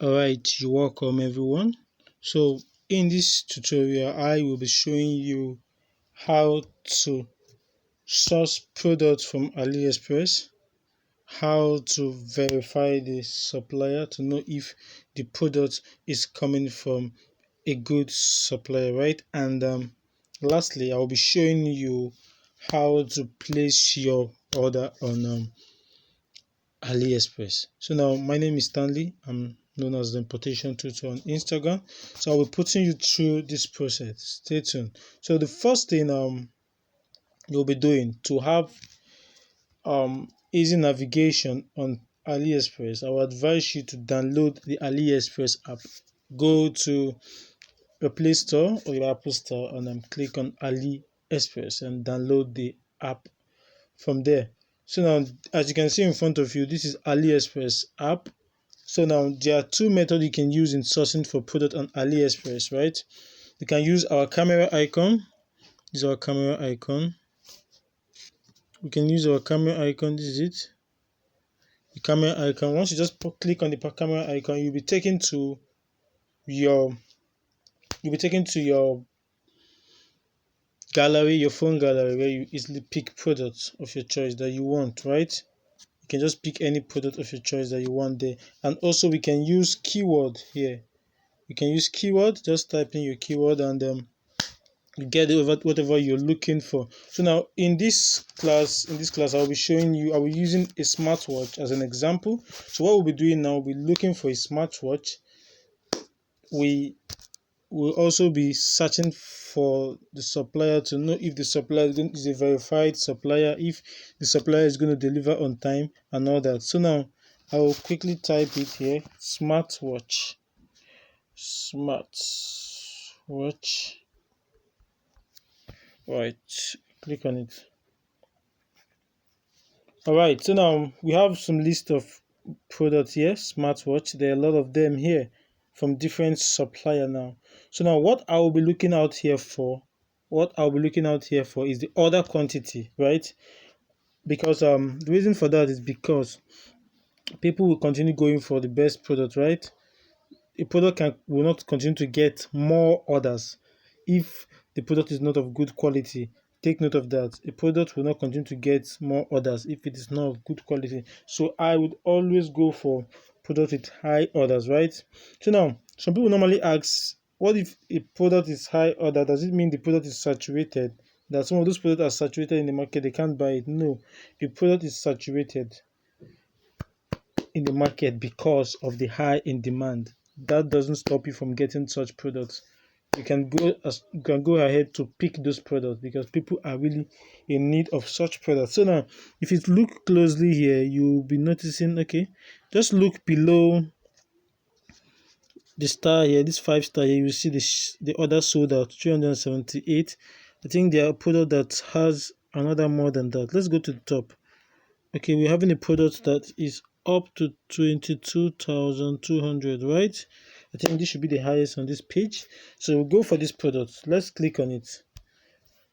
Alright, you're welcome everyone. So in this tutorial, I will be showing you how to source products from Aliexpress, how to verify the supplier to know if the product is coming from a good supplier, right? And lastly, I will be showing you how to place your order on Aliexpress. So now my name is Stanley. I'm known as the importation tutor on Instagram. So I'll be putting you through this process. Stay tuned. So the first thing you'll be doing to have easy navigation on Aliexpress, I will advise you to download the Aliexpress app. Go to your Play Store or your Apple Store and click on Aliexpress and download the app from there. So now, as you can see in front of you, this is Aliexpress app. So now there are two methods you can use in sourcing for product on Aliexpress, right? You can use our camera icon. This is our camera icon. We can use our camera icon. This is it. The camera icon. Once you just click on the camera icon, you'll be taken to your gallery, your phone gallery, where you easily pick products of your choice that you want, right? You can just pick any product of your choice that you want there. And also we can use keyword here. You can use keyword, just type in your keyword and you get whatever you're looking for. So now in this class I'll be using a smartwatch as an example. So what we'll be doing now, we'll be looking for a smartwatch. We will also be searching for the supplier to know if the supplier is a verified supplier, if the supplier is going to deliver on time and all that. So now I will quickly type it here, smartwatch. Right, click on it. All right, so now we have some list of products here, smartwatch. There are a lot of them here from different supplier now. So now what I will be looking out here for is the order quantity, right? Because the reason for that is because people will continue going for the best product, right? A product will not continue to get more orders if the product is not of good quality. Take note of that. A product will not continue to get more orders if it is not of good quality. So I would always go for product with high orders, right? So now some people normally ask, what if a product is high order? Does it mean the product is saturated? That some of those products are saturated in the market, they can't buy it? No, the product is saturated in the market because of the high in demand. That doesn't stop you from getting such products. You can go ahead to pick those products because people are really in need of such products. So now if you look closely here, you'll be noticing, okay, just look below the star here, this 5-star here, you see the order sold out 378. I think there are a product that has another more than that. Let's go to the top. Okay, we're having a product that is up to 22,200, right? I think this should be the highest on this page. So we'll go for this product. Let's click on it.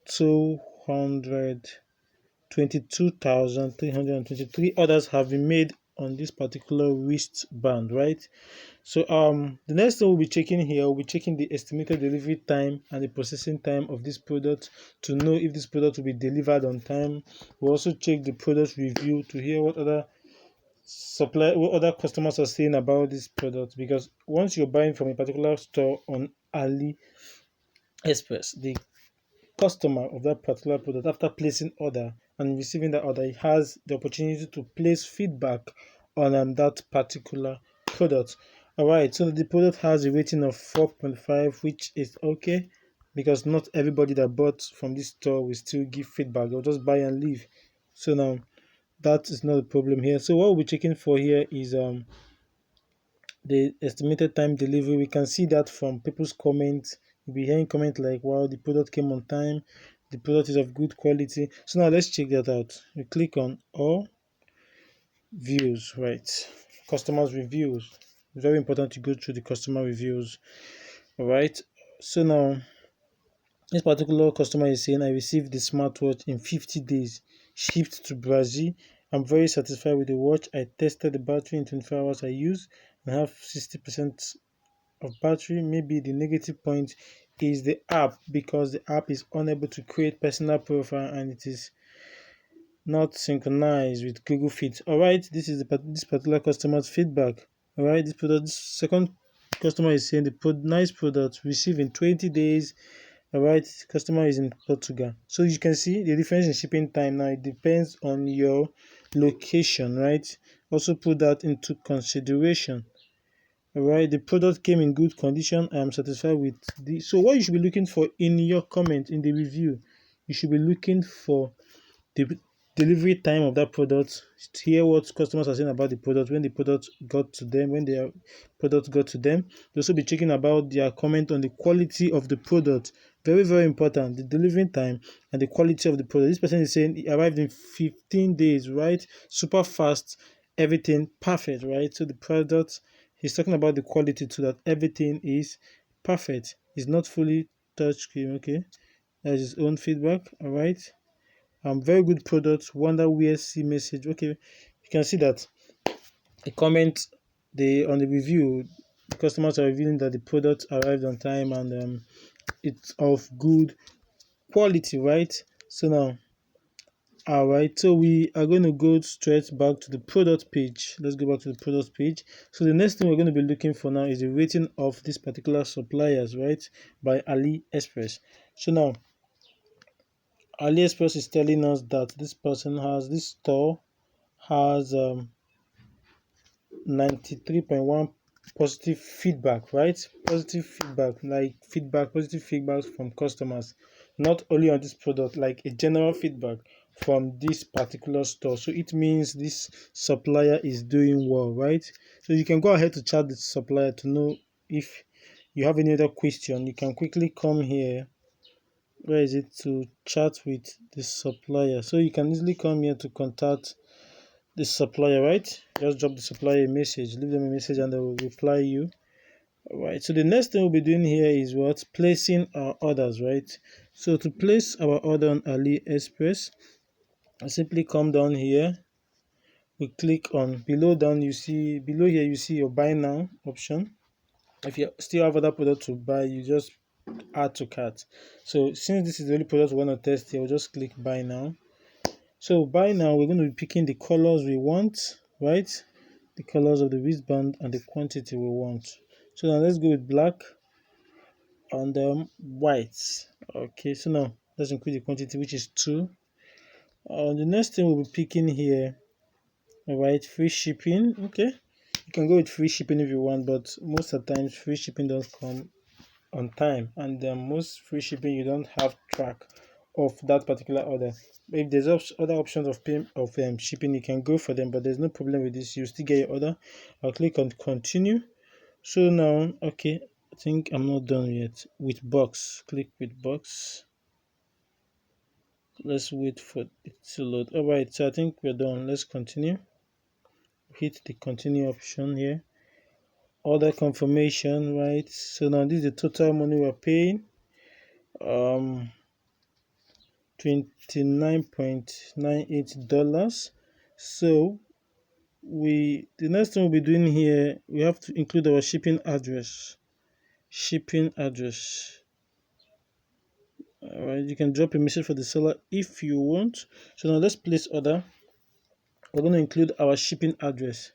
222,323 orders have been made on this particular wristband, right? So the next thing we'll be checking here, we'll be checking the estimated delivery time and the processing time of this product to know if this product will be delivered on time. We'll also check the product review to hear what other customers are saying about this product, because once you're buying from a particular store on Aliexpress, the customer of that particular product, after placing order and receiving that order, he has the opportunity to place feedback on that particular product. All right, so the product has a rating of 4.5, which is okay, because not everybody that bought from this store will still give feedback. They'll just buy and leave. So now that is not a problem here. So what we'll be checking for here is the estimated time delivery. We can see that from people's comments. You'll be hearing comments like, wow, the product came on time, the product is of good quality. So now let's check that out. We click on all views, right? Customers reviews. It's very important to go through the customer reviews. All right, so now this particular customer is saying, I received the smartwatch in 50 days, shipped to Brazil. I'm very satisfied with the watch. I tested the battery in 24 hours I used. and have 60% of battery. Maybe the negative point is the app, because the app is unable to create personal profile and it is not synchronized with Google Fit. All right, this is this particular customer's feedback. All right, this second customer is saying the nice product received in 20 days. All right, customer is in Portugal. So you can see the difference in shipping time. Now it depends on your location, right? Also put that into consideration. All right, the product came in good condition. I am satisfied with the. So what you should be looking for in your comment in the review, you should be looking for the delivery time of that product, hear what customers are saying about the product, when the product got to them, when their product got to them. They'll also be checking about their comment on the quality of the product. Very, very important. The delivering time and the quality of the product. This person is saying it arrived in 15 days, right? Super fast, everything perfect, right? So the product, he's talking about the quality too, that everything is perfect. It's not fully touchscreen, okay? That's his own feedback, all right? Very good product. Wonder where see message. Okay, you can see that a comment on the review, the customers are revealing that the product arrived on time and it's of good quality, right? So now, all right. So we are going to go straight back to the product page. Let's go back to the product page. So the next thing we're going to be looking for now is the rating of this particular suppliers, right? By Aliexpress. So now Aliexpress is telling us that this store has 93.1 positive feedback, right? Positive feedback, like positive feedback from customers, not only on this product, like a general feedback from this particular store. So it means this supplier is doing well, right? So you can go ahead to chat the supplier to know if you have any other question. You can quickly come here. Where is it, to chat with the supplier? So you can easily come here to contact the supplier, right? Just drop the supplier a message, leave them a message, and they will reply you. All right. So the next thing we'll be doing here is what? Placing our orders, right? So to place our order on AliExpress, I simply come down here. We click on below here. You see your buy now option. If you still have other product to buy, you just add to cart. So since this is the only product we want to test here, we'll just click buy now. So by now we're going to be picking the colors we want, right? The colors of the wristband and the quantity we want. So now let's go with black and white. Okay, so now let's increase the quantity, which is 2. The next thing we'll be picking here, all right, free shipping. Okay, you can go with free shipping if you want, but most of the times free shipping doesn't come on time, and most free shipping you don't have track of that particular order. If there's other options of shipping, you can go for them, but there's no problem with this. You still get your order. I'll click on continue. So now, okay, I think I'm not done yet with box. Click with box. Let's wait for it to load. All right, so I think we're done. Let's continue. Hit the continue option here. Order confirmation, right? So now this is the total money we're paying. 29.98 dollars. So the next thing we'll be doing here, we have to include our shipping address. All right, you can drop a message for the seller if you want. So now let's place order. We're going to include our shipping address.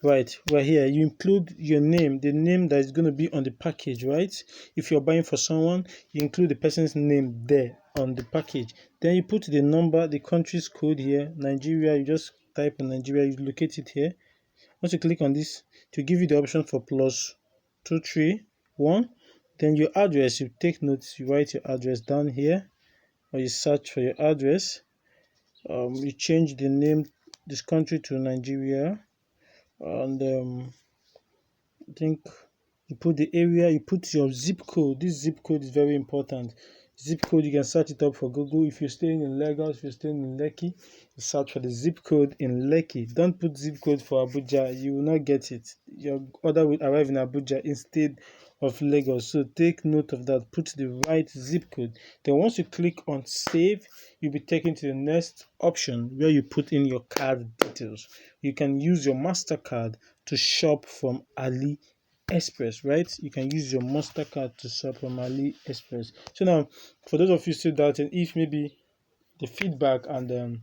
Right, right here, you include your name, the name that is going to be on the package, right? If you're buying for someone, you include the person's name there on the package. Then you put the number, the country's code here, Nigeria. You just type in Nigeria, you locate it here. Once you click on this, to give you the option for +231, then your address, you take notes, you write your address down here, or you search for your address. You change the name, this country to Nigeria, and I think you put the area, you put your zip code. This zip code is very important. Zip code, you can search it up for Google. If you're staying in Lagos, if you're staying in Lekki, you search for the zip code in Lekki. Don't put zip code for Abuja, you will not get it. Your order will arrive in Abuja instead of Lagos. So take note of that. Put the right zip code. Then once you click on save, you'll be taken to the next option where you put in your card details. You can use your MasterCard to shop from AliExpress, right? You can use your MasterCard to shop from AliExpress. So now, for those of you still doubting, if maybe the feedback and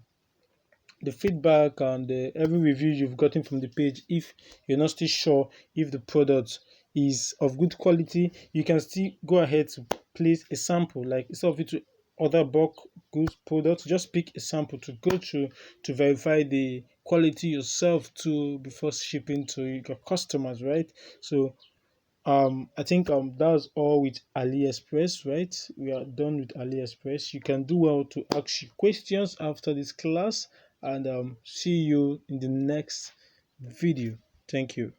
every review you've gotten from the page, if you're not still sure if the product is of good quality, you can still go ahead to place a sample. Like instead of you to order bulk goods products, just pick a sample to go through to verify the quality yourself to before shipping to your customers, right? So I think that's all with AliExpress, right? We are done with AliExpress. You can do well to ask you questions after this class, and see you in the next video. Thank you.